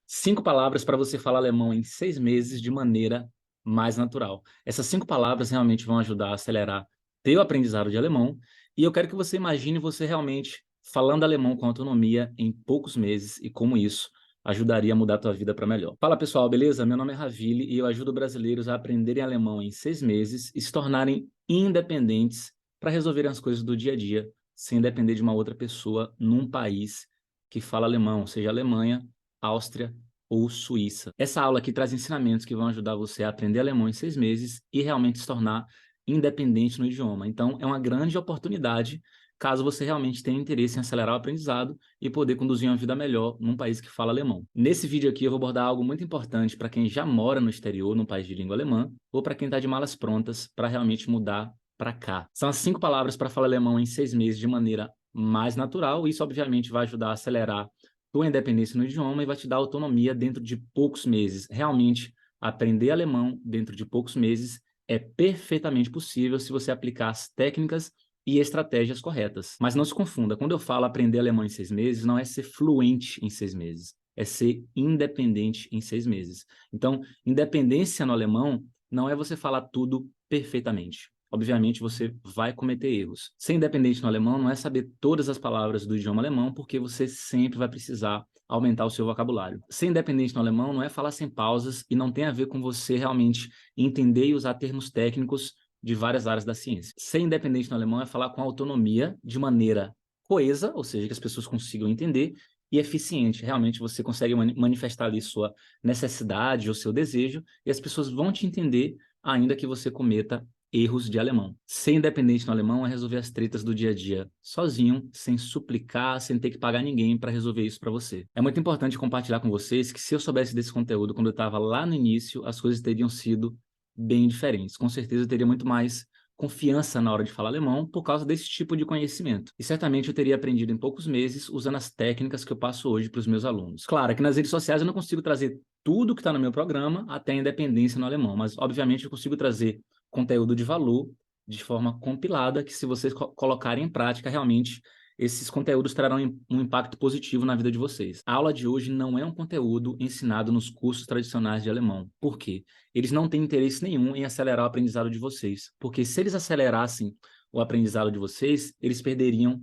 5 palavras para você falar alemão em 6 meses de maneira mais natural. Essas 5 palavras realmente vão ajudar a acelerar teu aprendizado de alemão, e eu quero que você imagine você realmente falando alemão com autonomia em poucos meses e como isso ajudaria a mudar a tua vida para melhor. Fala pessoal, beleza? Meu nome é Ravili e eu ajudo brasileiros a aprenderem alemão em 6 meses e se tornarem independentes para resolverem as coisas do dia a dia, sem depender de uma outra pessoa num país que fala alemão, seja Alemanha, Áustria ou Suíça. Essa aula aqui traz ensinamentos que vão ajudar você a aprender alemão em 6 meses e realmente se tornar independente no idioma. Então, é uma grande oportunidade caso você realmente tenha interesse em acelerar o aprendizado e poder conduzir uma vida melhor num país que fala alemão. Nesse vídeo aqui eu vou abordar algo muito importante para quem já mora no exterior, num país de língua alemã, ou para quem está de malas prontas para realmente mudar para cá. São as 5 palavras para falar alemão em 6 meses de maneira mais natural. Isso, obviamente, vai ajudar a acelerar tua independência no idioma e vai te dar autonomia dentro de poucos meses. Realmente, aprender alemão dentro de poucos meses é perfeitamente possível se você aplicar as técnicas e estratégias corretas. Mas não se confunda, quando eu falo aprender alemão em 6 meses, não é ser fluente em 6 meses, é ser independente em 6 meses. Então, independência no alemão não é você falar tudo perfeitamente. Obviamente, você vai cometer erros. Ser independente no alemão não é saber todas as palavras do idioma alemão, porque você sempre vai precisar aumentar o seu vocabulário. Ser independente no alemão não é falar sem pausas e não tem a ver com você realmente entender e usar termos técnicos de várias áreas da ciência. Ser independente no alemão é falar com autonomia, de maneira coesa, ou seja, que as pessoas consigam entender, e eficiente. Realmente você consegue manifestar ali sua necessidade ou seu desejo, e as pessoas vão te entender, ainda que você cometa erros de alemão. Ser independente no alemão é resolver as tretas do dia a dia sozinho, sem suplicar, sem ter que pagar ninguém para resolver isso para você. É muito importante compartilhar com vocês que se eu soubesse desse conteúdo quando eu estava lá no início, as coisas teriam sido bem diferentes. Com certeza eu teria muito mais confiança na hora de falar alemão por causa desse tipo de conhecimento. E certamente eu teria aprendido em poucos meses usando as técnicas que eu passo hoje para os meus alunos. Claro que nas redes sociais eu não consigo trazer tudo que está no meu programa até a independência no alemão, mas obviamente eu consigo trazer conteúdo de valor de forma compilada que se vocês colocarem em prática, realmente esses conteúdos trarão um impacto positivo na vida de vocês. A aula de hoje não é um conteúdo ensinado nos cursos tradicionais de alemão. Por quê? Eles não têm interesse nenhum em acelerar o aprendizado de vocês, porque se eles acelerassem o aprendizado de vocês, eles perderiam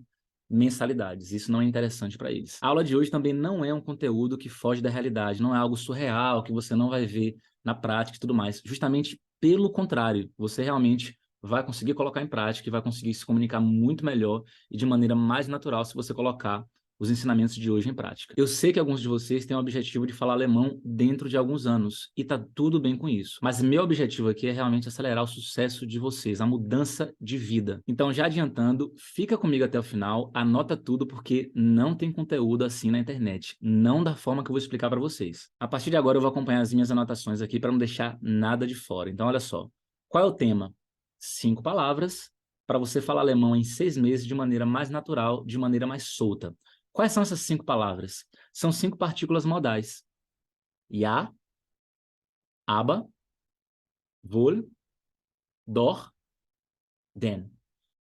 mensalidades. Isso não é interessante para eles. A aula de hoje também não é um conteúdo que foge da realidade, não é algo surreal que você não vai ver na prática e tudo mais. Justamente pelo contrário, você realmente vai conseguir colocar em prática e vai conseguir se comunicar muito melhor e de maneira mais natural se você colocar os ensinamentos de hoje em prática. Eu sei que alguns de vocês têm o objetivo de falar alemão dentro de alguns anos, e tá tudo bem com isso. Mas meu objetivo aqui é realmente acelerar o sucesso de vocês, a mudança de vida. Então, já adiantando, fica comigo até o final, anota tudo, porque não tem conteúdo assim na internet. Não da forma que eu vou explicar para vocês. A partir de agora, eu vou acompanhar as minhas anotações aqui para não deixar nada de fora. Então, olha só. Qual é o tema? 5 palavras para você falar alemão em 6 meses de maneira mais natural, de maneira mais solta. Quais são essas 5 palavras? São 5 partículas modais. Ja, aber, wohl, doch, denn.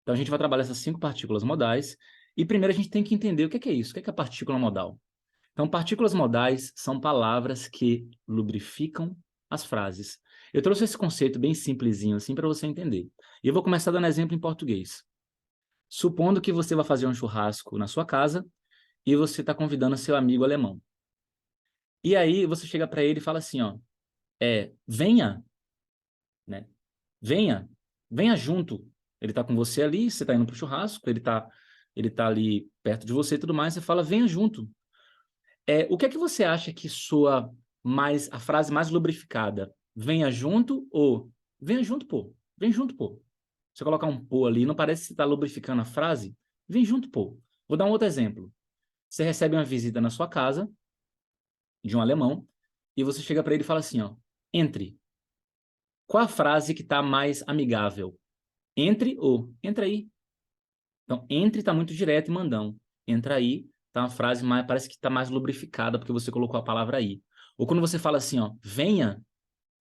Então, a gente vai trabalhar essas 5 partículas modais. E primeiro a gente tem que entender o que é isso. O que é a partícula modal? Então, partículas modais são palavras que lubrificam as frases. Eu trouxe esse conceito bem simplesinho assim para você entender. E eu vou começar dando exemplo em português. Supondo que você vai fazer um churrasco na sua casa e você está convidando seu amigo alemão. E aí você chega para ele e fala assim, ó, venha, né? Venha, venha junto. Ele está com você ali, você está indo para o churrasco, ele tá ali perto de você e tudo mais, você fala, venha junto. O que é que você acha que soa mais, a frase mais lubrificada? Venha junto ou venha junto, pô. Vem junto, pô. Você colocar um pô ali, não parece que você está lubrificando a frase? Vem junto, pô. Vou dar um outro exemplo. Você recebe uma visita na sua casa de um alemão e você chega para ele e fala assim, ó, entre. Qual a frase que está mais amigável? Entre ou entra aí. Então, entre está muito direto e mandão. Entra aí, tá uma frase mais, parece que está mais lubrificada porque você colocou a palavra aí. Ou quando você fala assim, ó, venha,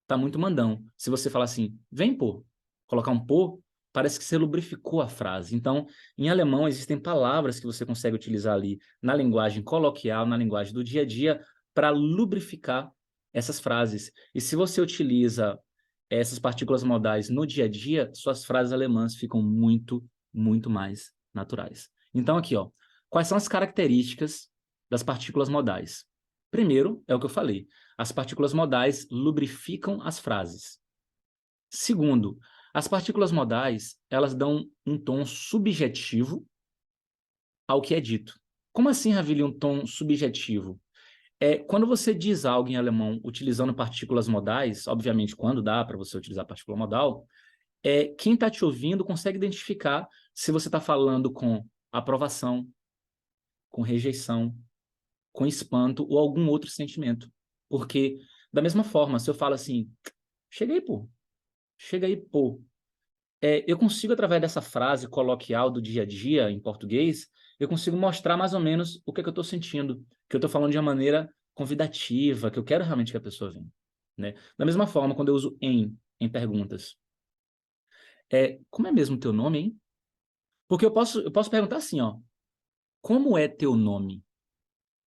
tá muito mandão. Se você falar assim, vem pô, colocar um pô, parece que você lubrificou a frase. Então, em alemão existem palavras que você consegue utilizar ali na linguagem coloquial, na linguagem do dia a dia, para lubrificar essas frases. E se você utiliza essas partículas modais no dia a dia, suas frases alemãs ficam muito, muito mais naturais. Então, aqui, ó, quais são as características das partículas modais? Primeiro, é o que eu falei, as partículas modais lubrificam as frases. Segundo, as partículas modais, elas dão um tom subjetivo ao que é dito. Como assim, Ravili, um tom subjetivo? Quando você diz algo em alemão utilizando partículas modais, obviamente quando dá para você utilizar partícula modal, quem está te ouvindo consegue identificar se você está falando com aprovação, com rejeição, com espanto ou algum outro sentimento. Porque, da mesma forma, se eu falo assim, chega aí, pô. Eu consigo, através dessa frase coloquial do dia a dia, em português, eu consigo mostrar mais ou menos o que, é que eu estou sentindo, que eu estou falando de uma maneira convidativa, que eu quero realmente que a pessoa venha. Né? Da mesma forma, quando eu uso em perguntas. Como é mesmo teu nome, hein? Porque eu posso perguntar assim, ó, como é teu nome?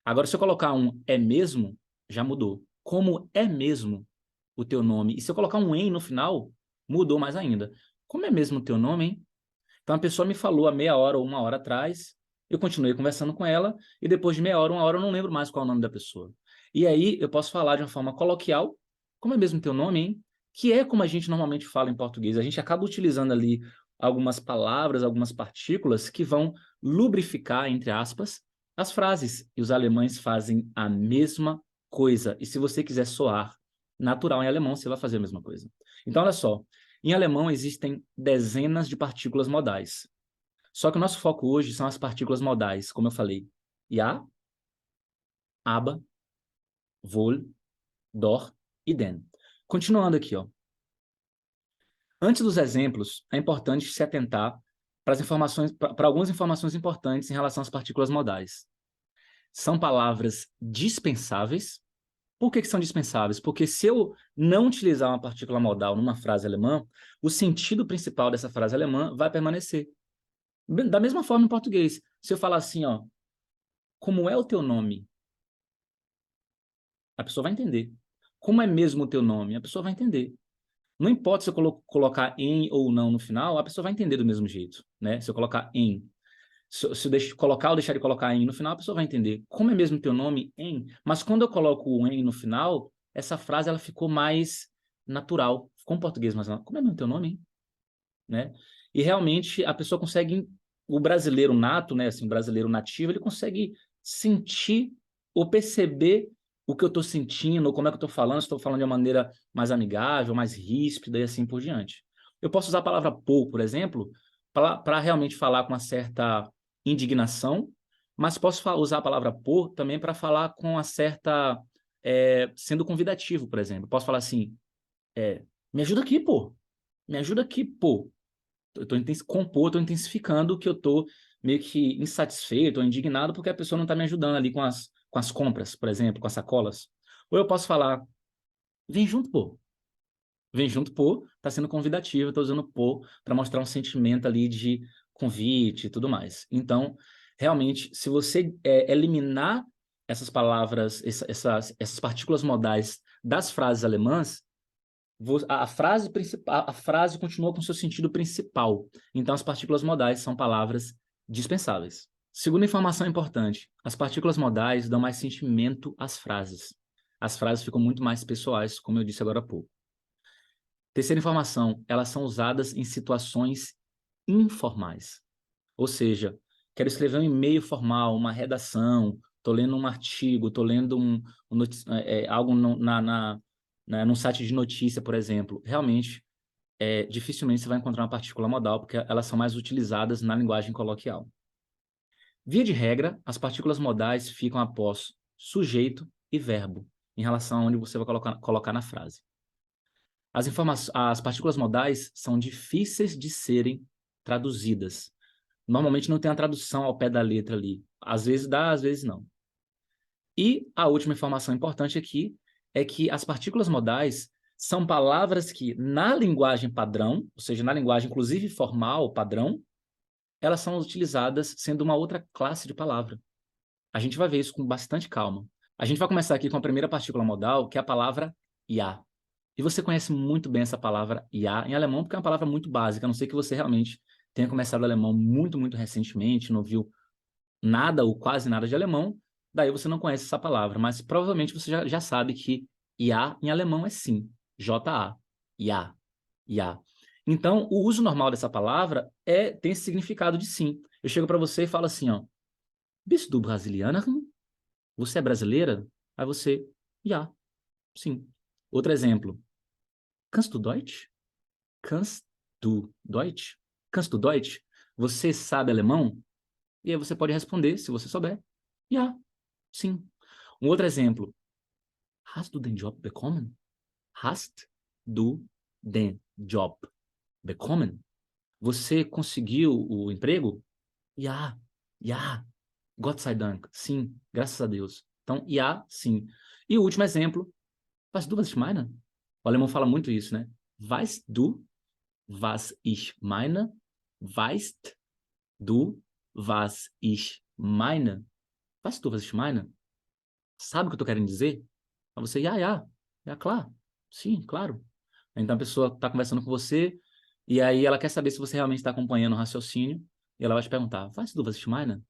Agora, se eu colocar um é mesmo, já mudou. Como é mesmo o teu nome? E se eu colocar um em no final, mudou mais ainda. Como é mesmo o teu nome, hein? Então, a pessoa me falou há meia hora ou uma hora atrás, eu continuei conversando com ela, e depois de meia hora, uma hora, eu não lembro mais qual é o nome da pessoa. E aí, eu posso falar de uma forma coloquial, como é mesmo teu nome, hein? Que é como a gente normalmente fala em português. A gente acaba utilizando ali algumas palavras, algumas partículas que vão lubrificar, entre aspas, as frases. E os alemães fazem a mesma coisa. E se você quiser soar natural em alemão, você vai fazer a mesma coisa. Então, olha só. Em alemão existem dezenas de partículas modais. Só que o nosso foco hoje são as partículas modais, como eu falei. Ja, aber, wohl, doch e den. Continuando aqui, ó. Antes dos exemplos, é importante se atentar para as informações, para algumas informações importantes em relação às partículas modais. São palavras dispensáveis. Por que são dispensáveis? Porque se eu não utilizar uma partícula modal numa frase alemã, o sentido principal dessa frase alemã vai permanecer. Da mesma forma em português. Se eu falar assim, ó, como é o teu nome? A pessoa vai entender. Como é mesmo o teu nome? A pessoa vai entender. Não importa se eu colocar em ou não no final, a pessoa vai entender do mesmo jeito, né? Se eu colocar em. Se eu colocar ou deixar de colocar em no final, a pessoa vai entender. Como é mesmo o teu nome? Em. Mas quando eu coloco o em no final, essa frase ela ficou mais natural. Ficou em português mais natural. Como é mesmo o teu nome, hein? Né? E realmente a pessoa consegue, o brasileiro nato, né, assim, o brasileiro nativo, ele consegue sentir ou perceber o que eu estou sentindo, ou como é que eu estou falando, se estou falando de uma maneira mais amigável, mais ríspida e assim por diante. Eu posso usar a palavra por exemplo, para realmente falar com uma certa indignação, mas posso usar a palavra por também para falar com uma certa, sendo convidativo, por exemplo. Posso falar assim, me ajuda aqui, pô. Me ajuda aqui, pô. Estou intensificando que eu estou meio que insatisfeito ou indignado porque a pessoa não está me ajudando ali com as compras, por exemplo, com as sacolas. Ou eu posso falar, vem junto, pô. Vem junto, pô, está sendo convidativo, estou usando pô para mostrar um sentimento ali de convite e tudo mais. Então, realmente, se você eliminar essas palavras, essas partículas modais das frases alemãs, a frase continua com seu sentido principal. Então, as partículas modais são palavras dispensáveis. Segunda informação importante: as partículas modais dão mais sentimento às frases. As frases ficam muito mais pessoais, como eu disse agora há pouco. Terceira informação: elas são usadas em situações informais. Ou seja, quero escrever um e-mail formal, uma redação, estou lendo um artigo, estou lendo algo num site de notícia, por exemplo. Realmente, dificilmente você vai encontrar uma partícula modal, porque elas são mais utilizadas na linguagem coloquial. Via de regra, as partículas modais ficam após sujeito e verbo, em relação a onde você vai colocar na frase. As partículas modais são difíceis de serem traduzidas. Normalmente não tem a tradução ao pé da letra ali. Às vezes dá, às vezes não. E a última informação importante aqui é que as partículas modais são palavras que, na linguagem padrão, ou seja, na linguagem inclusive formal, padrão, elas são utilizadas sendo uma outra classe de palavra. A gente vai ver isso com bastante calma. A gente vai começar aqui com a primeira partícula modal, que é a palavra ja. E você conhece muito bem essa palavra ja em alemão, porque é uma palavra muito básica, a não ser que você realmente tenha começado alemão muito, muito recentemente, não viu nada ou quase nada de alemão, daí você não conhece essa palavra, mas provavelmente você já sabe que ja em alemão é sim, J-A, ja, ja. Então, o uso normal dessa palavra tem esse significado de sim. Eu chego para você e falo assim, ó, bist du Brasilianerin? Você é brasileira? Aí você, ja, sim. Outro exemplo, kannst du Deutsch? Kannst du Deutsch? Kannst du Deutsch? Você sabe alemão? E aí você pode responder, se você souber, ja, sim. Um outro exemplo, hast du den Job bekommen? Hast du den Job bekommen? Você conseguiu o emprego? Ja, ja, Gott sei Dank, sim, graças a Deus. Então, ja, sim. E o último exemplo, weißt du, was ich meine? O alemão fala muito isso, né? Weißt du, was ich meine? Weißt du, was ich meine? Weißt du, was ich meine? Sabe o que eu tô querendo dizer? Aí você, ja, claro. Sim, claro. Então a pessoa está conversando com você e aí ela quer saber se você realmente está acompanhando o raciocínio e ela vai te perguntar, weißt du, was ich meine?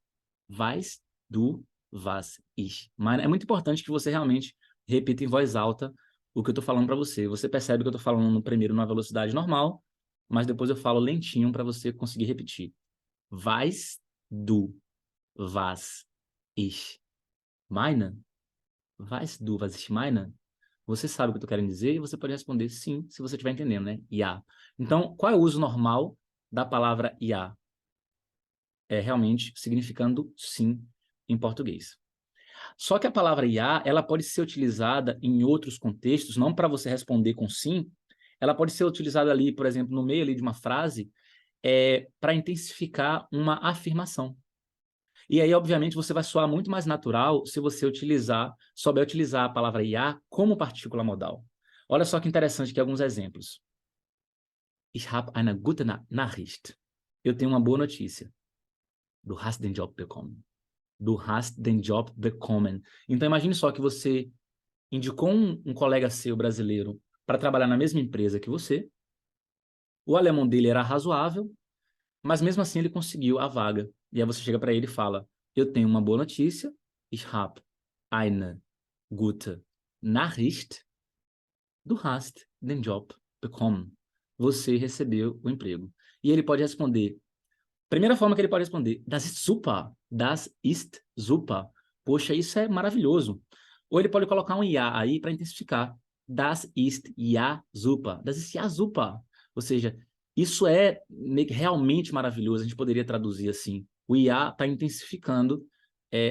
Weißt du, was ich meine? É muito importante que você realmente repita em voz alta o que eu estou falando para você. Você percebe que eu estou falando primeiro numa velocidade normal, mas depois eu falo lentinho para você conseguir repetir. Weißt du, was ich meine? Weißt du, was ich meine? Você sabe o que eu tô querendo dizer e você pode responder sim, se você estiver entendendo, né? Ja. Então, qual é o uso normal da palavra ja? É realmente significando sim em português. Só que a palavra ja, ela pode ser utilizada em outros contextos, não para você responder com sim, ela pode ser utilizada ali, por exemplo, no meio ali de uma frase, para intensificar uma afirmação. E aí, obviamente, você vai soar muito mais natural se você souber utilizar a palavra ja como partícula modal. Olha só que interessante aqui alguns exemplos. Ich habe eine gute Nachricht. Eu tenho uma boa notícia. Du hast den Job bekommen. Du hast den Job bekommen. Então, imagine só que você indicou um colega seu brasileiro para trabalhar na mesma empresa que você. O alemão dele era razoável, mas mesmo assim ele conseguiu a vaga. E aí você chega para ele e fala, eu tenho uma boa notícia. Ich habe eine gute Nachricht. Du hast den Job bekommen. Você recebeu o emprego. E ele pode responder, primeira forma que ele pode responder, das ist super. Das ist super. Poxa, isso é maravilhoso. Ou ele pode colocar um ja aí para intensificar. Das ist ja super. Das ist ja super. Ou seja, isso é realmente maravilhoso. A gente poderia traduzir assim. O ja está intensificando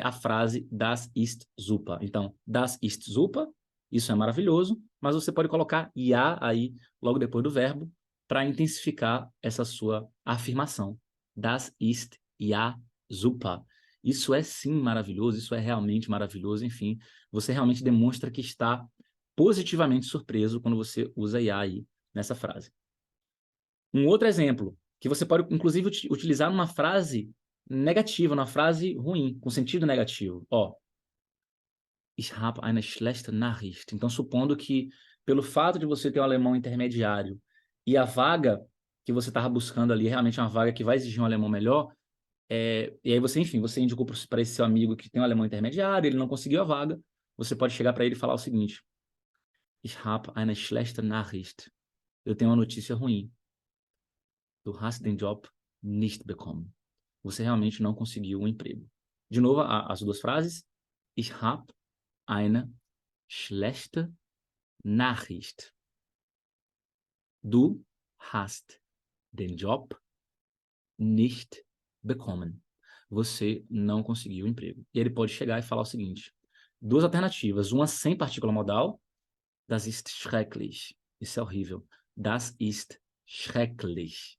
a frase das ist super. Então, das ist super, isso é maravilhoso, mas você pode colocar ja aí logo depois do verbo para intensificar essa sua afirmação. Das ist ja super. Isso é sim maravilhoso, isso é realmente maravilhoso, enfim, você realmente demonstra que está positivamente surpreso quando você usa ja aí nessa frase. Um outro exemplo, que você pode inclusive utilizar numa frase negativa, numa frase ruim, com sentido negativo. Ó, ich habe eine schlechte Nachricht. Então, supondo que pelo fato de você ter um alemão intermediário e a vaga que você estava buscando ali realmente é uma vaga que vai exigir um alemão melhor, e aí você, enfim, você indicou para esse seu amigo que tem um alemão intermediário, ele não conseguiu a vaga, você pode chegar para ele e falar o seguinte, ich habe eine schlechte Nachricht. Eu tenho uma notícia ruim. Du hast den Job nicht bekommen. Você realmente não conseguiu um emprego. De novo, as duas frases. Ich habe eine schlechte Nachricht. Du hast den Job nicht bekommen. Você não conseguiu o emprego. E ele pode chegar e falar o seguinte, duas alternativas, uma sem partícula modal, das ist schrecklich. Isso é horrível. Das ist schrecklich.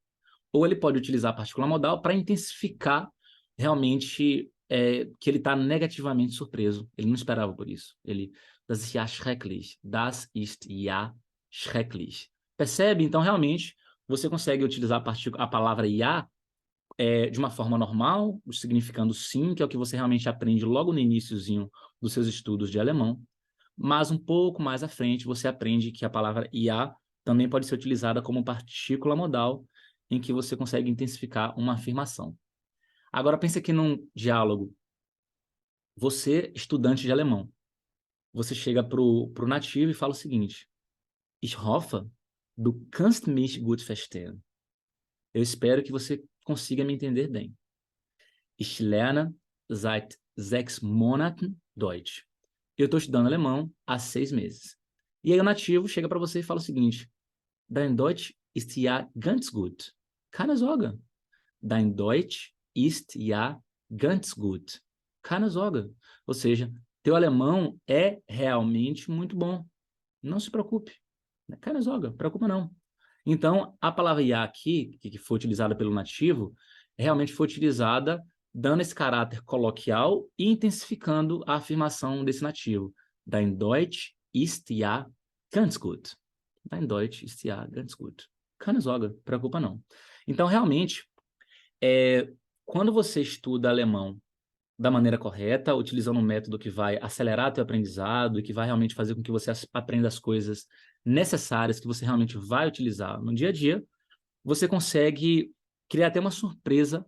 Ou ele pode utilizar a partícula modal para intensificar realmente que ele está negativamente surpreso. Ele não esperava por isso. Das ist ja schrecklich. Das ist ja schrecklich. Percebe? Então, realmente, você consegue utilizar a palavra ja de uma forma normal, significando sim, que é o que você realmente aprende logo no iniciozinho dos seus estudos de alemão, mas um pouco mais à frente você aprende que a palavra ja também pode ser utilizada como partícula modal, em que você consegue intensificar uma afirmação. Agora pense aqui num diálogo. Você, estudante de alemão, você chega pro nativo e fala o seguinte: Ich hoffe, du kannst mich gut verstehen. Eu espero que você consiga me entender bem. Ich lerne seit 6 Monaten Deutsch. Eu estou estudando alemão há 6 meses. E aí o nativo chega para você e fala o seguinte: Dein Deutsch ist ja ganz gut. Keine Sorge. Dein Deutsch ist ja ganz gut. Keine Sorge. Ou seja, teu alemão é realmente muito bom. Não se preocupe. Keine Sorge, preocupa não. Então, a palavra ja aqui, que foi utilizada pelo nativo, realmente foi utilizada dando esse caráter coloquial e intensificando a afirmação desse nativo. Dein Deutsch ist ja ganz gut. Dein Deutsch ist ja ganz gut. Keine Sorge, preocupa não. Então, realmente, quando você estuda alemão da maneira correta, utilizando um método que vai acelerar teu aprendizado e que vai realmente fazer com que você aprenda as coisas necessárias que você realmente vai utilizar no dia a dia, você consegue criar até uma surpresa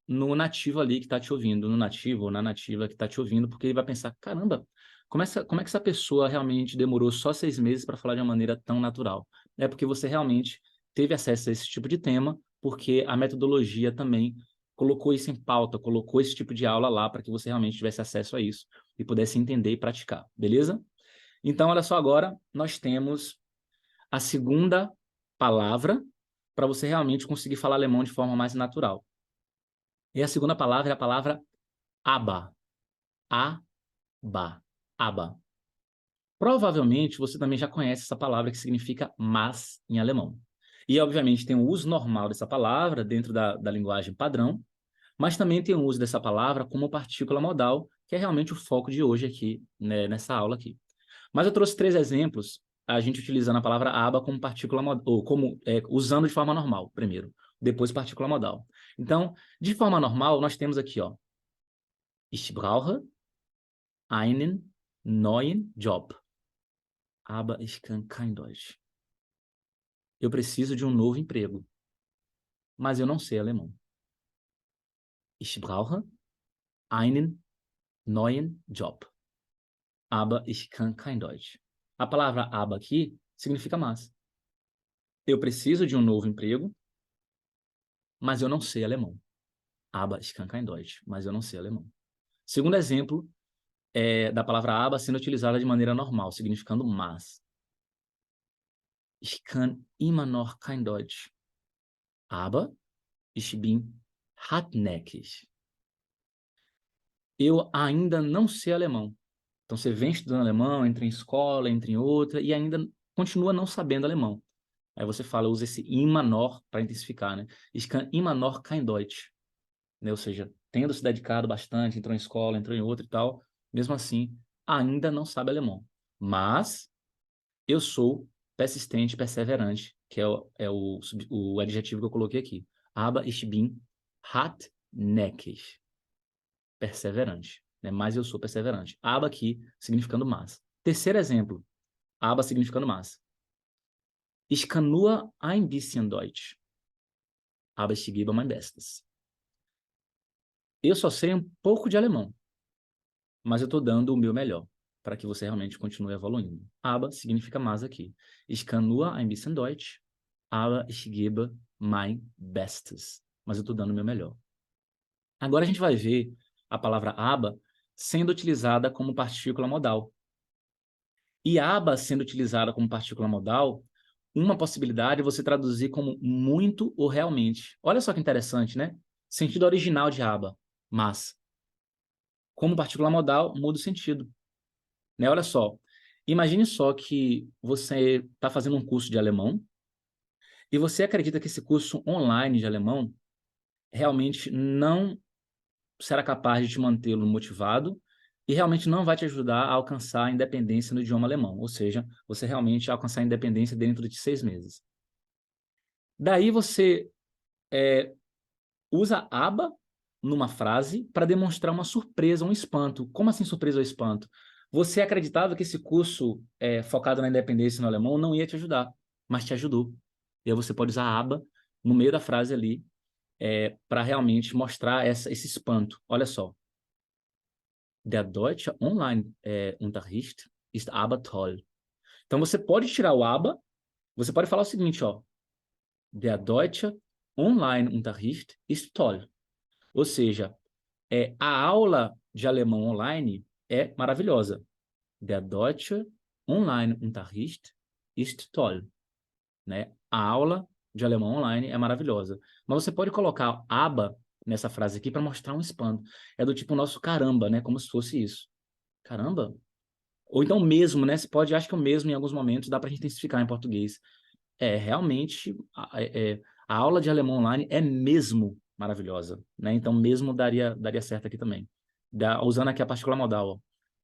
no nativo ali que está te ouvindo, no nativo ou na nativa que está te ouvindo, porque ele vai pensar, caramba, como é que essa pessoa realmente demorou só 6 meses para falar de uma maneira tão natural? É porque você realmente teve acesso a esse tipo de tema, porque a metodologia também colocou isso em pauta, colocou esse tipo de aula lá para que você realmente tivesse acesso a isso e pudesse entender e praticar, beleza? Então, olha só, agora nós temos a segunda palavra para você realmente conseguir falar alemão de forma mais natural. E a segunda palavra é a palavra aber. Aber. Provavelmente você também já conhece essa palavra que significa mas em alemão. E, obviamente, tem o uso normal dessa palavra dentro da linguagem padrão, mas também tem o uso dessa palavra como partícula modal, que é realmente o foco de hoje aqui, né, nessa aula aqui. Mas eu trouxe 3 exemplos, a gente utilizando a palavra aba como partícula modal, ou como, usando de forma normal, primeiro, depois partícula modal. Então, de forma normal, nós temos aqui, ó, Ich brauche einen neuen Job. Aber ich kann kein Deutsch. Eu preciso de um novo emprego, mas eu não sei alemão. Ich brauche einen neuen Job. Aber ich kann kein Deutsch. A palavra aber aqui significa mas. Eu preciso de um novo emprego, mas eu não sei alemão. Aber ich kann kein Deutsch. Mas eu não sei alemão. Segundo exemplo da palavra aber sendo utilizada de maneira normal, significando mas. Ich kann immer noch kein Deutsch. Aber ich bin hartnäckig. Eu ainda não sei alemão. Então, você vem estudando alemão, entra em escola, entra em outra, e ainda continua não sabendo alemão. Aí você fala, usa esse immer noch para intensificar, né? Ich kann immer noch kein Deutsch. Né? Ou seja, tendo se dedicado bastante, entrou em escola, entrou em outra e tal, mesmo assim, ainda não sabe alemão. Mas eu sou persistente, perseverante, que é o adjetivo que eu coloquei aqui. Aber ich bin hartnäckig. Perseverante. Né? Mas eu sou perseverante. Aber aqui significando mas. Terceiro exemplo. Aber significando mas. Ich kann nur ein bisschen Deutsch. Aber ich gebe mein Bestes. Eu só sei um pouco de alemão, mas eu estou dando o meu melhor para que você realmente continue evoluindo. Aber significa mas aqui. Ich kann nur ein bisschen Deutsch, aber ich gebe mein Bestes. Mas eu estou dando o meu melhor. Agora a gente vai ver a palavra aber sendo utilizada como partícula modal. E aber sendo utilizada como partícula modal, uma possibilidade é você traduzir como muito ou realmente. Olha só que interessante, né? Sentido original de aber, mas. Como partícula modal, muda o sentido. Né? Olha só, imagine só que você está fazendo um curso de alemão e você acredita que esse curso online de alemão realmente não será capaz de te mantê-lo motivado e realmente não vai te ajudar a alcançar a independência no idioma alemão, ou seja, você realmente alcançar a independência dentro de 6 meses. Daí você usa aber numa frase para demonstrar uma surpresa, um espanto. Como assim surpresa ou espanto? Você acreditava que esse curso focado na independência no alemão não ia te ajudar, mas te ajudou. E aí você pode usar a aba no meio da frase ali para realmente mostrar esse espanto. Olha só. Der deutsche Online-Unterricht ist aber toll. Então você pode tirar o aber, você pode falar o seguinte, ó. Der deutsche Online-Unterricht ist toll. Ou seja, a aula de alemão online é maravilhosa. Der deutsche Online-Unterricht ist toll. Né? A aula de alemão online é maravilhosa. Mas você pode colocar aba nessa frase aqui para mostrar um espanto. É do tipo nosso caramba, né? Como se fosse isso. Caramba? Ou então mesmo, né? Você pode, acho que o mesmo em alguns momentos dá para a gente intensificar em português. Realmente, a aula de alemão online é mesmo maravilhosa, né? Então, mesmo daria certo aqui também. Usando aqui a partícula modal, ó.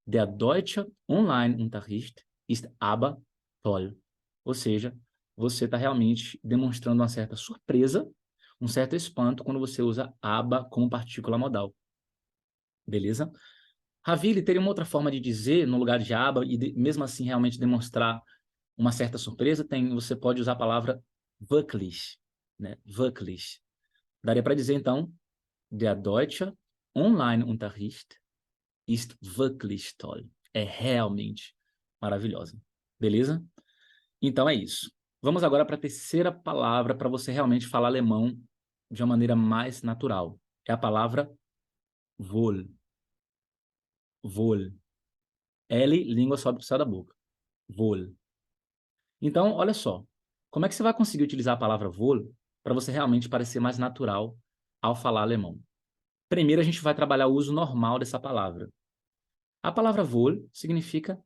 Der deutsche Online-Unterricht ist aber toll. Ou seja, você está realmente demonstrando uma certa surpresa, um certo espanto quando você usa aber como partícula modal. Beleza? Ravili, teria uma outra forma de dizer no lugar de aber e mesmo assim realmente demonstrar uma certa surpresa? Você pode usar a palavra wirklich, né? Wirklich. Daria para dizer, então, der deutsche Online-Unterricht ist wirklich toll. É realmente maravilhosa. Beleza? Então é isso. Vamos agora para a terceira palavra para você realmente falar alemão de uma maneira mais natural. É a palavra wohl. Wohl. L, língua sobe para o céu da boca. Wohl. Então, olha só. Como é que você vai conseguir utilizar a palavra wohl para você realmente parecer mais natural ao falar alemão? Primeiro, a gente vai trabalhar o uso normal dessa palavra. A palavra wohl significa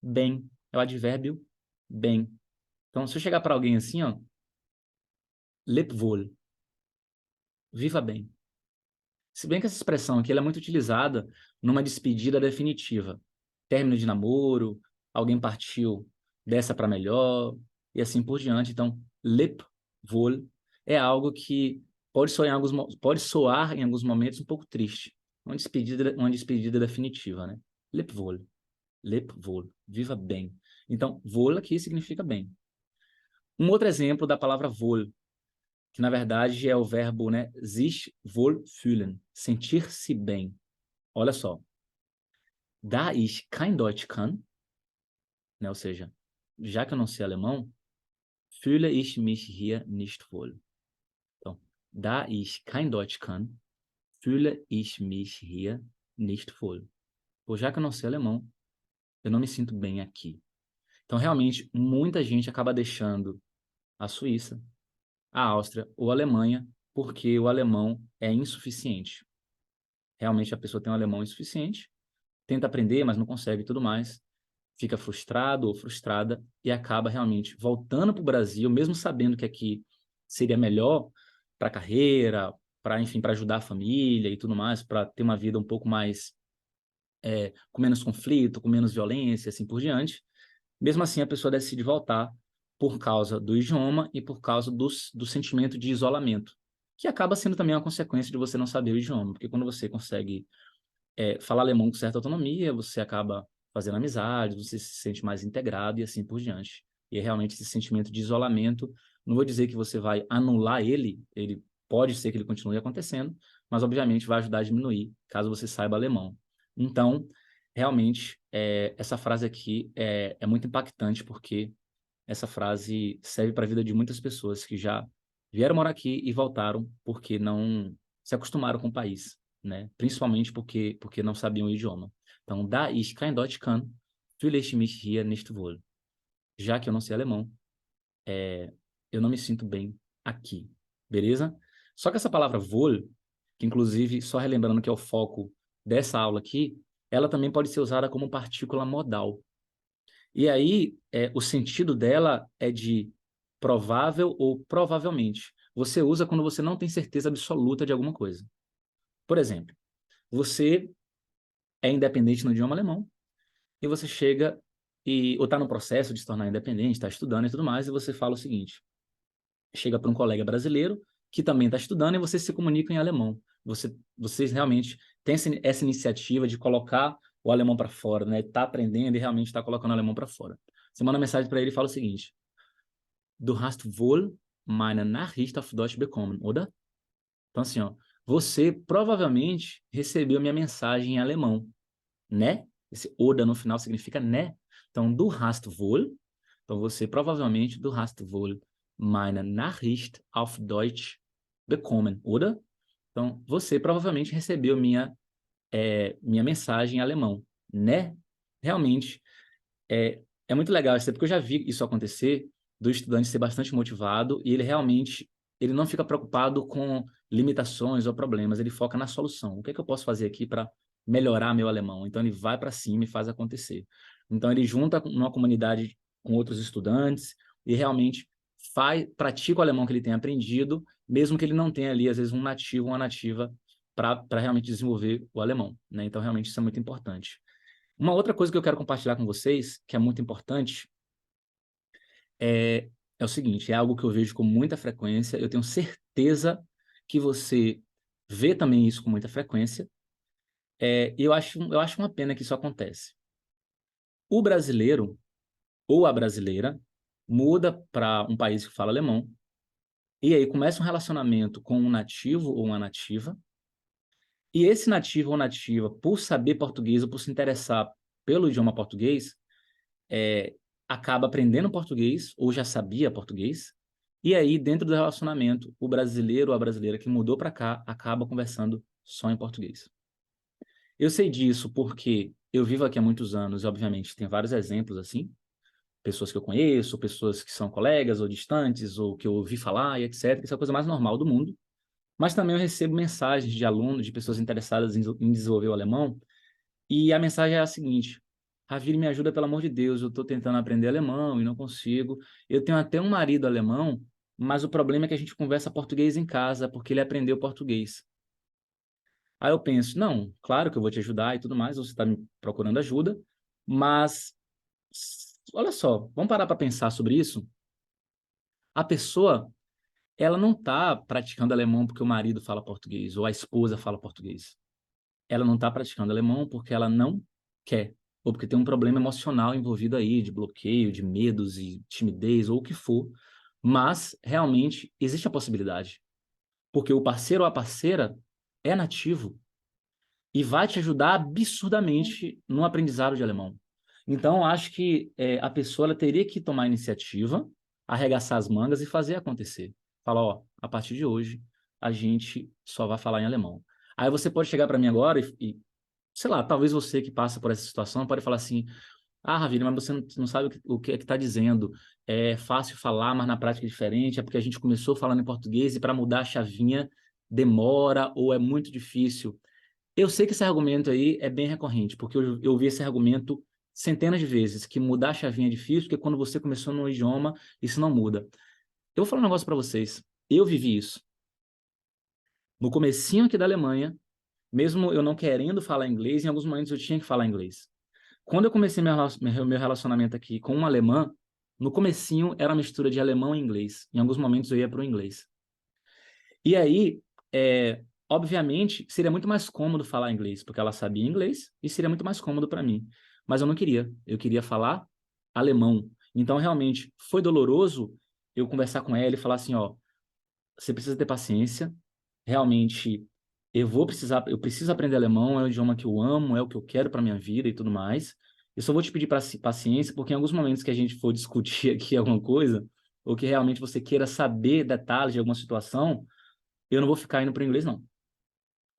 bem. É o advérbio bem. Então, se eu chegar para alguém assim, ó, leb wohl, viva bem. Se bem que essa expressão aqui ela é muito utilizada numa despedida definitiva. Término de namoro, alguém partiu dessa para melhor, e assim por diante. Então, leb wohl é algo que pode soar em alguns momentos um pouco triste. Uma despedida definitiva, né? Leb wohl, viva bem. Então, wohl aqui significa bem. Um outro exemplo da palavra wohl, que na verdade é o verbo, né, sich wohlfühlen, sentir-se bem. Olha só. Da ich kein Deutsch kann, né, ou seja, já que eu não sei alemão, fühle ich mich hier nicht wohl. Então, da ich kein Deutsch kann, fühle ich mich hier nicht wohl. Ou já que eu não sei alemão, eu não me sinto bem aqui. Então, realmente, muita gente acaba deixando a Suíça, a Áustria ou a Alemanha porque o alemão é insuficiente. Realmente, a pessoa tem um alemão insuficiente, tenta aprender, mas não consegue e tudo mais, fica frustrado ou frustrada e acaba realmente voltando para o Brasil, mesmo sabendo que aqui seria melhor para a carreira, para, enfim, para ajudar a família e tudo mais, para ter uma vida um pouco mais com menos conflito, com menos violência, assim por diante. Mesmo assim, a pessoa decide voltar por causa do idioma e por causa do sentimento de isolamento, que acaba sendo também uma consequência de você não saber o idioma, porque quando você consegue falar alemão com certa autonomia, você acaba fazendo amizade, você se sente mais integrado e assim por diante. E é realmente esse sentimento de isolamento, não vou dizer que você vai anular ele pode ser que ele continue acontecendo, mas obviamente vai ajudar a diminuir, caso você saiba alemão. Então, realmente, essa frase aqui é muito impactante, porque essa frase serve para a vida de muitas pessoas que já vieram morar aqui e voltaram porque não se acostumaram com o país, né? Principalmente porque não sabiam o idioma. Então, da ich kein Deutsch kann, fühle ich mich hier nicht wohl. Já que eu não sei alemão, eu não me sinto bem aqui, beleza? Só que essa palavra wohl, que inclusive, só relembrando que é o foco dessa aula aqui, ela também pode ser usada como partícula modal. E aí, o sentido dela é de provável ou provavelmente. Você usa quando você não tem certeza absoluta de alguma coisa. Por exemplo, você é independente no idioma alemão e você chega ou está no processo de se tornar independente, está estudando e tudo mais, e você fala o seguinte, chega para um colega brasileiro que também está estudando e você se comunica em alemão. vocês realmente têm essa iniciativa de colocar o alemão para fora, né? Tá aprendendo e realmente está colocando o alemão para fora. Você manda uma mensagem para ele e fala o seguinte: Du hast wohl meine Nachricht auf Deutsch bekommen, oder? Então, assim, ó, você provavelmente recebeu minha mensagem em alemão, né? Esse oder no final significa né. Então, du hast wohl. Então, você provavelmente, du hast wohl meine Nachricht auf Deutsch bekommen, oder? Então, você provavelmente recebeu minha mensagem em alemão, né? Realmente, é muito legal isso, porque eu já vi isso acontecer, do estudante ser bastante motivado e ele realmente, ele não fica preocupado com limitações ou problemas, ele foca na solução. O que é que eu posso fazer aqui para melhorar meu alemão? Então ele vai para cima e faz acontecer. Então ele junta numa comunidade com outros estudantes e realmente pratica o alemão que ele tem aprendido, mesmo que ele não tenha ali, às vezes, um nativo ou uma nativa para realmente desenvolver o alemão, né? Então realmente isso é muito importante. Uma outra coisa que eu quero compartilhar com vocês, que é muito importante, é o seguinte, é algo que eu vejo com muita frequência, eu tenho certeza que você vê também isso com muita frequência, e eu acho uma pena que isso acontece. O brasileiro ou a brasileira muda para um país que fala alemão, e aí começa um relacionamento com um nativo ou uma nativa, e esse nativo ou nativa, por saber português ou por se interessar pelo idioma português, acaba aprendendo português ou já sabia português, e aí, dentro do relacionamento, o brasileiro ou a brasileira que mudou para cá acaba conversando só em português. Eu sei disso porque eu vivo aqui há muitos anos e, obviamente, tem vários exemplos assim, pessoas que eu conheço, pessoas que são colegas ou distantes, ou que eu ouvi falar e etc. Isso é a coisa mais normal do mundo. Mas também eu recebo mensagens de alunos, de pessoas interessadas em desenvolver o alemão, e a mensagem é a seguinte: Ravile, me ajuda, pelo amor de Deus, eu estou tentando aprender alemão e não consigo. Eu tenho até um marido alemão, mas o problema é que a gente conversa português em casa, porque ele aprendeu português. Aí eu penso, não, claro que eu vou te ajudar e tudo mais, você está me procurando ajuda, mas olha só, vamos parar para pensar sobre isso? A pessoa, ela não está praticando alemão porque o marido fala português ou a esposa fala português. Ela não está praticando alemão porque ela não quer, ou porque tem um problema emocional envolvido aí, de bloqueio, de medos e timidez, ou o que for. Mas, realmente, existe a possibilidade. Porque o parceiro ou a parceira é nativo e vai te ajudar absurdamente no aprendizado de alemão. Então, eu acho que a pessoa ela teria que tomar a iniciativa, arregaçar as mangas e fazer acontecer. Falar, ó, a partir de hoje, a gente só vai falar em alemão. Aí você pode chegar para mim agora sei lá, talvez você que passa por essa situação pode falar assim: ah, Ravine, mas você não sabe o que é que está dizendo. É fácil falar, mas na prática é diferente. É porque a gente começou falando em português e para mudar a chavinha demora ou é muito difícil. Eu sei que esse argumento aí é bem recorrente, porque eu ouvi esse argumento centenas de vezes, que mudar a chavinha é difícil, porque quando você começou no idioma, isso não muda. Eu vou falar um negócio para vocês. Eu vivi isso. No comecinho aqui da Alemanha, mesmo eu não querendo falar inglês, em alguns momentos eu tinha que falar inglês. Quando eu comecei meu relacionamento aqui com uma alemã, no comecinho era uma mistura de alemão e inglês. Em alguns momentos eu ia para o inglês. E aí, obviamente, seria muito mais cômodo falar inglês, porque ela sabia inglês e seria muito mais cômodo para mim. Mas eu não queria. Eu queria falar alemão. Então, realmente, foi doloroso eu conversar com ela e falar assim, ó, você precisa ter paciência. Realmente, eu preciso aprender alemão, é o idioma que eu amo, é o que eu quero para minha vida e tudo mais. Eu só vou te pedir paciência, porque em alguns momentos que a gente for discutir aqui alguma coisa, ou que realmente você queira saber detalhes de alguma situação, eu não vou ficar indo para o inglês, não.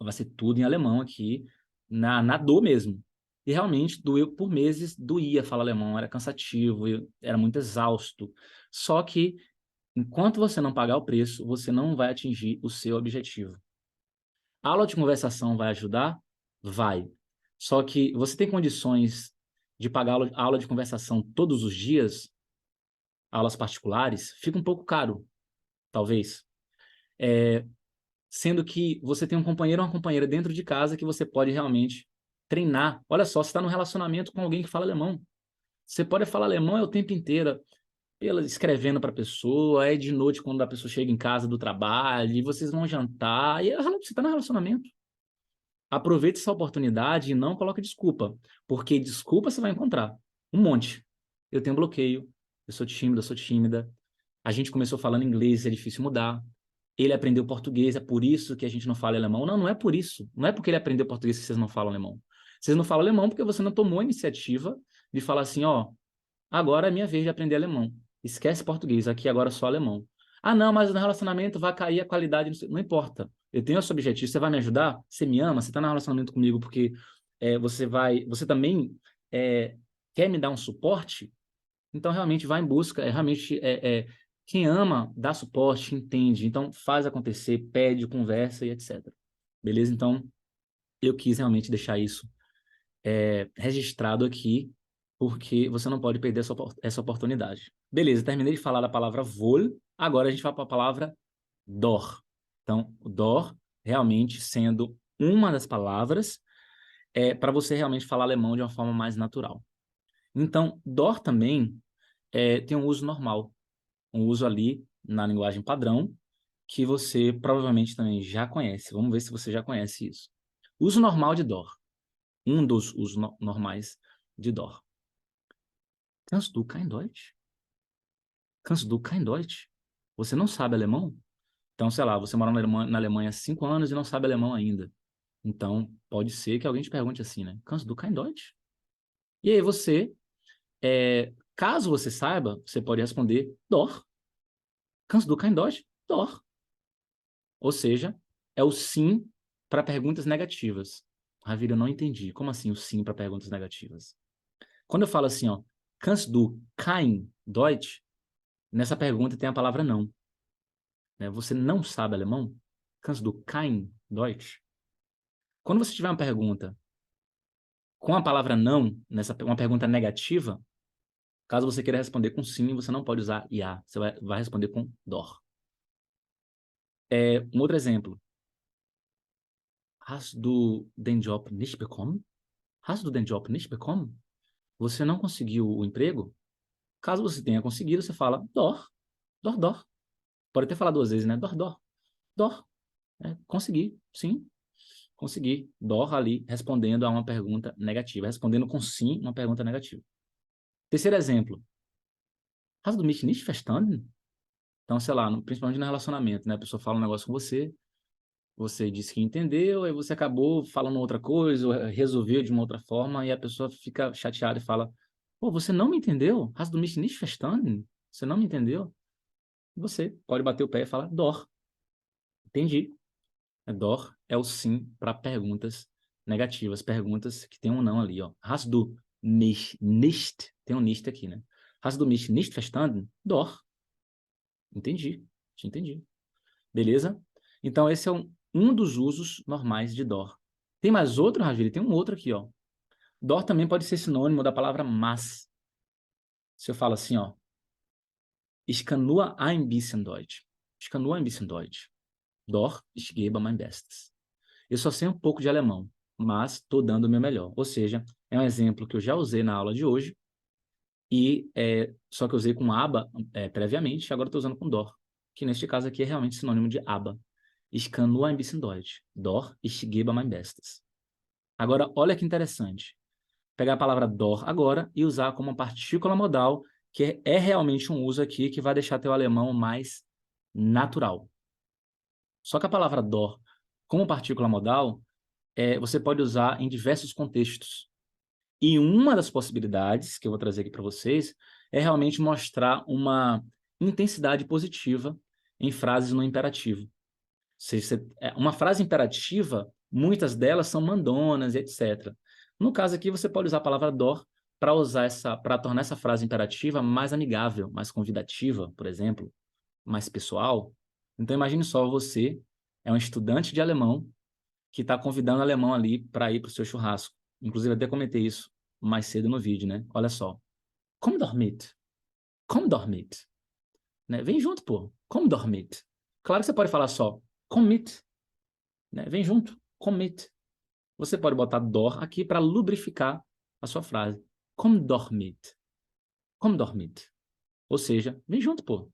Vai ser tudo em alemão aqui, na dor mesmo. E realmente, doeu por meses, doía falar alemão, era cansativo, era muito exausto. Só que, enquanto você não pagar o preço, você não vai atingir o seu objetivo. A aula de conversação vai ajudar? Vai. Só que você tem condições de pagar a aula de conversação todos os dias, aulas particulares? Fica um pouco caro, talvez. Sendo que você tem um companheiro ou uma companheira dentro de casa que você pode realmente treinar. Olha só, você está num relacionamento com alguém que fala alemão. Você pode falar alemão o tempo inteiro. escrevendo para a pessoa, é de noite quando a pessoa chega em casa do trabalho, e vocês vão jantar, e você está no relacionamento. Aproveite essa oportunidade e não coloque desculpa, porque desculpa você vai encontrar um monte. Eu tenho bloqueio, eu sou tímido, eu sou tímida. A gente começou falando inglês, é difícil mudar. Ele aprendeu português, é por isso que a gente não fala alemão. Não, não é por isso. Não é porque ele aprendeu português que vocês não falam alemão. Vocês não falam alemão porque você não tomou a iniciativa de falar assim, ó, agora é minha vez de aprender alemão. Esquece português, aqui agora é só alemão. Ah, não, mas no relacionamento vai cair a qualidade. Não importa. Eu tenho esse objetivo. Você vai me ajudar? Você me ama? Você está no relacionamento comigo porque você também quer me dar um suporte? Então, realmente, vai em busca. Quem ama, dá suporte, entende. Então, faz acontecer, pede, conversa e etc. Beleza? Então, eu quis realmente deixar isso registrado aqui, porque você não pode perder essa oportunidade. Beleza, terminei de falar da palavra wohl, agora a gente vai para a palavra dor. Então, o dor realmente sendo uma das palavras para você realmente falar alemão de uma forma mais natural. Então, dor também tem um uso normal, um uso ali na linguagem padrão, que você provavelmente também já conhece. Vamos ver se você já conhece isso. Uso normal de dor. Um dos usos normais de dor. Kannst du kein Deutsch? Kannst du kein Deutsch? Você não sabe alemão? Então, sei lá, você mora na Alemanha há 5 anos e não sabe alemão ainda. Então, pode ser que alguém te pergunte assim, né? Kannst du kein Deutsch? E aí você, caso você saiba, você pode responder Doch. Kannst du kein Deutsch? Doch. Ou seja, é o sim para perguntas negativas. Ravira, eu não entendi. Como assim o sim para perguntas negativas? Quando eu falo assim, ó, kannst du kein Deutsch? Nessa pergunta tem a palavra não. Né? Você não sabe alemão? Kannst du kein Deutsch? Quando você tiver uma pergunta com a palavra não, uma pergunta negativa, caso você queira responder com sim, você não pode usar ja. Você vai responder com dor. Um outro exemplo. Hast du den Job nicht bekommen? Hast du den Job nicht bekommen? Você não conseguiu o emprego? Caso você tenha conseguido, você fala dor, dor, dor. Pode até falar 2 vezes, né? Dor, dor, dor. Consegui, sim, consegui. Dor ali respondendo a uma pergunta negativa, respondendo com sim uma pergunta negativa. Terceiro exemplo. Hast du mich nicht verstanden? Então, sei lá, principalmente no relacionamento, né? A pessoa fala um negócio com você, você disse que entendeu, aí você acabou falando outra coisa, ou resolveu de uma outra forma, e a pessoa fica chateada e fala, pô, você não me entendeu? Hast du mich nicht verstanden? Você não me entendeu? Você pode bater o pé e falar, dor. Entendi. Dor é o sim para perguntas negativas, perguntas que tem um não ali, ó. Hast du mich nicht, tem um nicht aqui, né? Hast du mich nicht verstanden? Dor. Entendi, te entendi. Beleza? Então esse é um dos usos normais de dor. Tem mais outro, Ravili? Tem um outro aqui, ó. Dor também pode ser sinônimo da palavra mas. Se eu falo assim, ó. Ich kann nur ein bisschen Deutsch. Ich kann nur ein bisschen Deutsch. Dor, ich gebe mein Bestes. Eu só sei um pouco de alemão, mas estou dando o meu melhor. Ou seja, é um exemplo que eu já usei na aula de hoje, só que eu usei com aba previamente, agora estou usando com dor, que neste caso aqui é realmente sinônimo de aba. Ich kann nur ein bisschen Deutsch. Dor, ich gebe mein Bestes. Agora, olha que interessante. Pegar a palavra dor agora e usar como uma partícula modal, que é realmente um uso aqui que vai deixar teu alemão mais natural. Só que a palavra dor como partícula modal você pode usar em diversos contextos. E uma das possibilidades que eu vou trazer aqui para vocês é realmente mostrar uma intensidade positiva em frases no imperativo. Uma frase imperativa, muitas delas são mandonas, etc. No caso aqui, você pode usar a palavra dor para tornar essa frase imperativa mais amigável, mais convidativa, por exemplo, mais pessoal. Então, imagine só, você é um estudante de alemão que está convidando o alemão ali para ir para o seu churrasco. Inclusive, até comentei isso mais cedo no vídeo, né? Olha só. Komm doch mit. Komm doch mit. Né? Vem junto, pô. Komm doch mit. Claro que você pode falar só komm mit. Né? Vem junto. Komm mit. Você pode botar dor aqui para lubrificar a sua frase. Komm doch mit. Komm doch mit. Ou seja, vem junto, pô,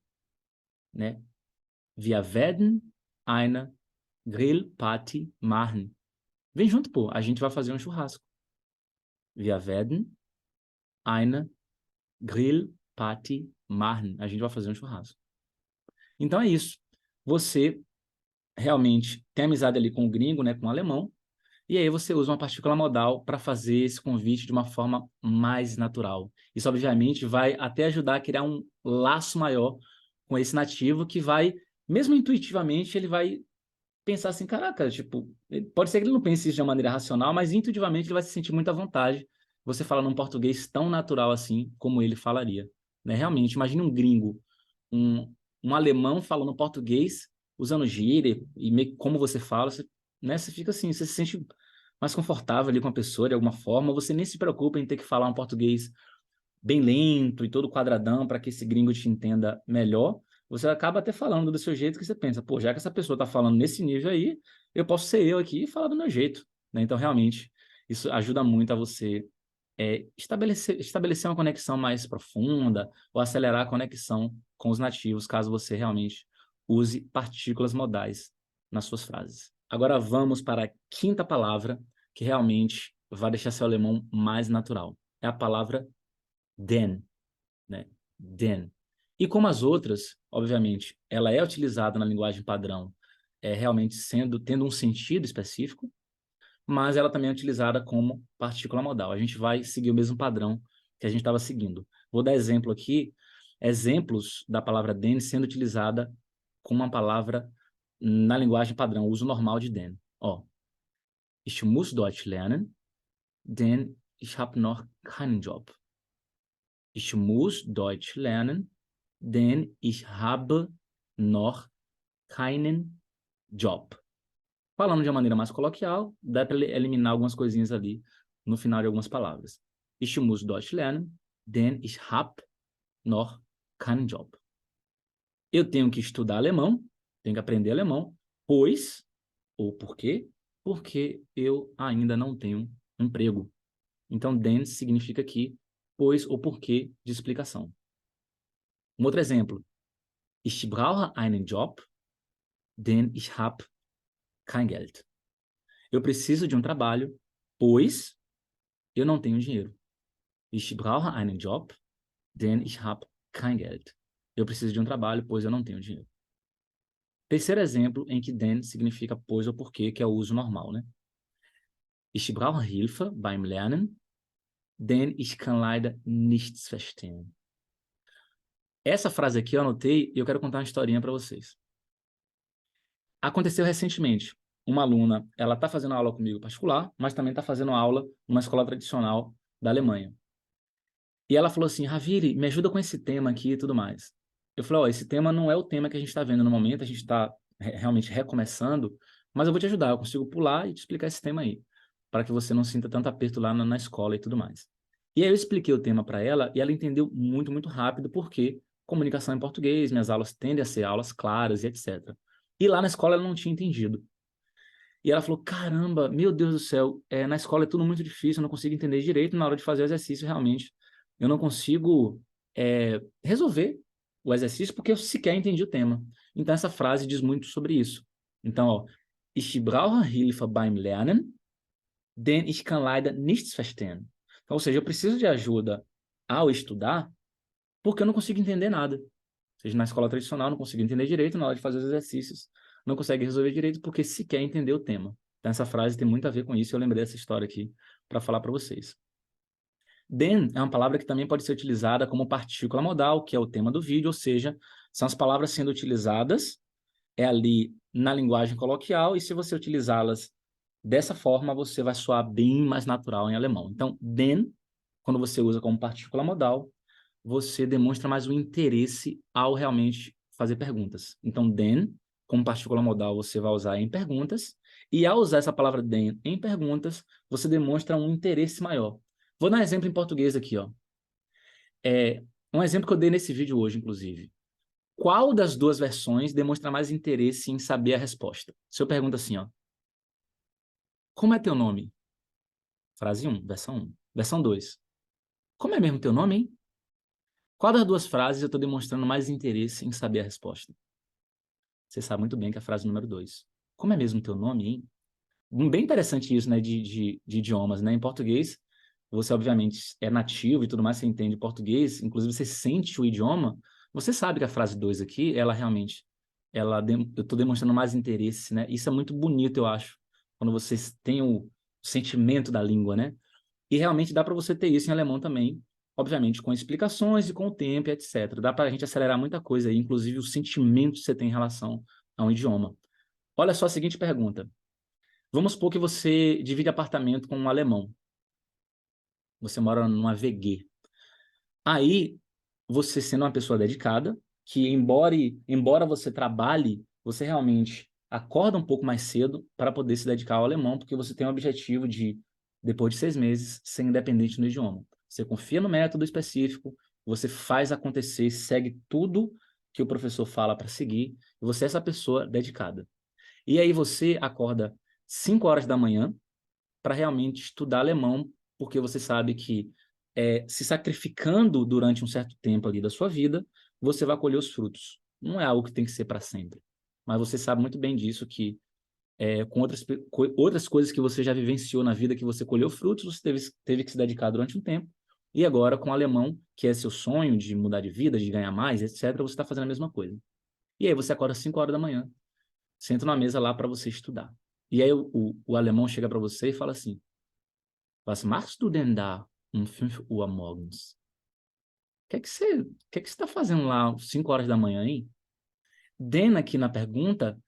né? Wir werden eine Grillparty machen. Vem junto, pô, a gente vai fazer um churrasco. Wir werden eine Grillparty machen. A gente vai fazer um churrasco. Então é isso. Você realmente tem amizade ali com o gringo, né, com o alemão, e aí você usa uma partícula modal para fazer esse convite de uma forma mais natural. Isso, obviamente, vai até ajudar a criar um laço maior com esse nativo que vai, mesmo intuitivamente, ele vai pensar assim, caraca, tipo, pode ser que ele não pense isso de uma maneira racional, mas intuitivamente ele vai se sentir muito à vontade você fala num português tão natural assim como ele falaria, né? Realmente, imagine um gringo, um, um alemão falando português, usando gíria e meio que como você fala, você, né? Você fica assim, você se sente mais confortável ali com a pessoa de alguma forma, você nem se preocupa em ter que falar um português bem lento e todo quadradão para que esse gringo te entenda melhor, você acaba até falando do seu jeito que você pensa, pô, já que essa pessoa está falando nesse nível aí, eu posso ser eu aqui e falar do meu jeito, né? Então, realmente, isso ajuda muito a você estabelecer uma conexão mais profunda ou acelerar a conexão com os nativos, caso você realmente use partículas modais nas suas frases. Agora vamos para a quinta palavra, que realmente vai deixar seu alemão mais natural. É a palavra den, né? Den. E como as outras, obviamente, ela é utilizada na linguagem padrão, realmente tendo um sentido específico, mas ela também é utilizada como partícula modal. A gente vai seguir o mesmo padrão que a gente estava seguindo. Vou dar exemplo aqui, exemplos da palavra den sendo utilizada com uma palavra na linguagem padrão, uso normal de den. Ó, ich muss Deutsch lernen, denn ich habe noch keinen Job. Ich muss Deutsch lernen, denn ich habe noch keinen Job. Falando de uma maneira mais coloquial, dá para eliminar algumas coisinhas ali no final de algumas palavras. Ich muss Deutsch lernen, denn ich habe noch keinen Job. Eu tenho que estudar alemão, tenho que aprender alemão, pois, ou por quê? Porque eu ainda não tenho emprego. Então, denn significa que, pois ou porquê de explicação. Um outro exemplo. Ich brauche einen Job, denn ich habe kein Geld. Eu preciso de um trabalho, pois eu não tenho dinheiro. Ich brauche einen Job, denn ich habe kein Geld. Eu preciso de um trabalho, pois eu não tenho dinheiro. Terceiro exemplo em que denn significa pois ou porquê, que é o uso normal, né? Ich brauche Hilfe beim Lernen, denn ich kann leider nichts verstehen. Essa frase aqui eu anotei e eu quero contar uma historinha para vocês. Aconteceu recentemente. Uma aluna, ela está fazendo aula comigo particular, mas também está fazendo aula numa escola tradicional da Alemanha. E ela falou assim, Raviri, me ajuda com esse tema aqui e tudo mais. Eu falei, ó, esse tema não é o tema que a gente está vendo no momento, a gente está realmente recomeçando, mas eu vou te ajudar, eu consigo pular e te explicar esse tema aí, para que você não sinta tanto aperto lá na escola e tudo mais. E aí eu expliquei o tema para ela e ela entendeu muito, muito rápido, porque comunicação em português, minhas aulas tendem a ser aulas claras e etc. E lá na escola ela não tinha entendido. E ela falou, caramba, meu Deus do céu, na escola é tudo muito difícil, eu não consigo entender direito na hora de fazer o exercício, realmente. Eu não consigo resolver o exercício porque eu sequer entendi o tema. Então, essa frase diz muito sobre isso. Então, ó, ich brauche Hilfe beim Lernen, denn ich kann leider nichts verstehen. Então, ou seja, eu preciso de ajuda ao estudar porque eu não consigo entender nada. Ou seja, na escola tradicional, eu não consigo entender direito na hora de fazer os exercícios, não consegue resolver direito porque sequer entender o tema. Então, essa frase tem muito a ver com isso, eu lembrei dessa história aqui para falar para vocês. Den é uma palavra que também pode ser utilizada como partícula modal, que é o tema do vídeo, ou seja, são as palavras sendo utilizadas ali na linguagem coloquial, e se você utilizá-las dessa forma, você vai soar bem mais natural em alemão. Então, den, quando você usa como partícula modal, você demonstra mais o interesse ao realmente fazer perguntas. Então, den, como partícula modal, você vai usar em perguntas, e ao usar essa palavra den em perguntas, você demonstra um interesse maior. Vou dar um exemplo em português aqui, ó. Um exemplo que eu dei nesse vídeo hoje, inclusive. Qual das duas versões demonstra mais interesse em saber a resposta? Se eu pergunto assim, ó. Como é teu nome? Frase 1, versão 1. Versão 2. Como é mesmo teu nome, hein? Qual das duas frases eu estou demonstrando mais interesse em saber a resposta? Você sabe muito bem que é a frase número 2. Como é mesmo teu nome, hein? Bem interessante isso, né, de idiomas, né? Em português, você obviamente é nativo e tudo mais, você entende português, inclusive você sente o idioma, você sabe que a frase 2 aqui, ela realmente, eu estou demonstrando mais interesse, né? Isso é muito bonito, eu acho, quando vocês têm o sentimento da língua, né? E realmente dá para você ter isso em alemão também, obviamente com explicações e com o tempo, etc. Dá para a gente acelerar muita coisa aí, inclusive o sentimento que você tem em relação a um idioma. Olha só a seguinte pergunta. Vamos supor que você divide apartamento com um alemão. Você mora numa VG. Aí, você sendo uma pessoa dedicada, que embora você trabalhe, você realmente acorda um pouco mais cedo para poder se dedicar ao alemão, porque você tem o objetivo de, depois de 6 meses, ser independente no idioma. Você confia no método específico, você faz acontecer, segue tudo que o professor fala para seguir, e você é essa pessoa dedicada. E aí você acorda 5 horas da manhã, para realmente estudar alemão, porque você sabe que se sacrificando durante um certo tempo ali da sua vida, você vai colher os frutos. Não é algo que tem que ser para sempre. Mas você sabe muito bem disso, que com outras coisas que você já vivenciou na vida, que você colheu frutos, você teve que se dedicar durante um tempo. E agora, com o alemão, que é seu sonho de mudar de vida, de ganhar mais, etc., você está fazendo a mesma coisa. E aí você acorda às 5 horas da manhã, senta na mesa lá para você estudar. E aí o alemão chega para você e fala assim: Was machst du denn da 5 Uhr morgens? O que é que você está fazendo lá às 5 horas da manhã, hein? Den aqui na pergunta,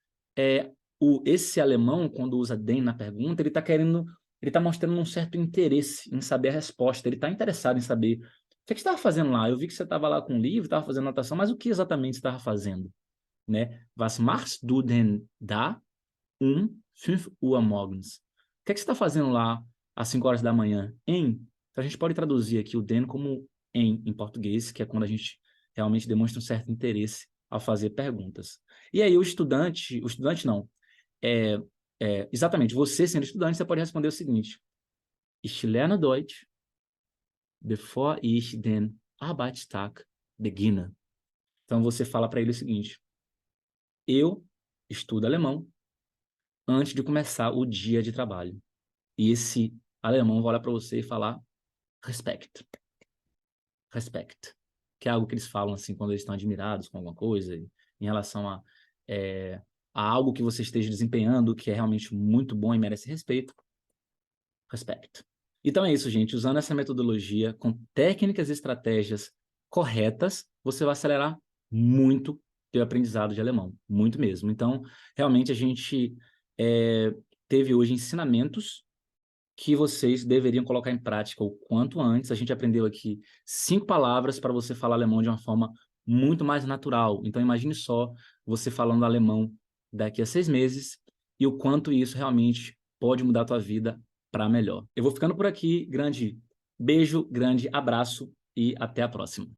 esse alemão, quando usa den na pergunta, ele está mostrando um certo interesse em saber a resposta. Ele está interessado em saber o que é que você estava fazendo lá. Eu vi que você estava lá com um livro, estava fazendo anotação, mas o que exatamente você estava fazendo? Né? Was machst du denn da 5 Uhr morgens? O que é que você está fazendo lá às 5 horas da manhã? Em? Então a gente pode traduzir aqui o den como em português, que é quando a gente realmente demonstra um certo interesse ao fazer perguntas. E aí o estudante não, exatamente, você sendo estudante, você pode responder o seguinte: Ich lerne Deutsch, bevor ich den Arbeitstag beginne. Então você fala para ele o seguinte: eu estudo alemão antes de começar o dia de trabalho. E esse alemão vai olhar para você e falar respect, respect, que é algo que eles falam assim quando eles estão admirados com alguma coisa, em relação é, a algo que você esteja desempenhando que é realmente muito bom e merece respeito, respect. Então é isso, gente. Usando essa metodologia, com técnicas e estratégias corretas, você vai acelerar muito o aprendizado de alemão, muito mesmo. Então, realmente a gente teve hoje ensinamentos que vocês deveriam colocar em prática o quanto antes. A gente aprendeu aqui 5 palavras para você falar alemão de uma forma muito mais natural. Então, imagine só você falando alemão daqui a 6 meses e o quanto isso realmente pode mudar a tua vida para melhor. Eu vou ficando por aqui. Grande beijo, grande abraço e até a próxima.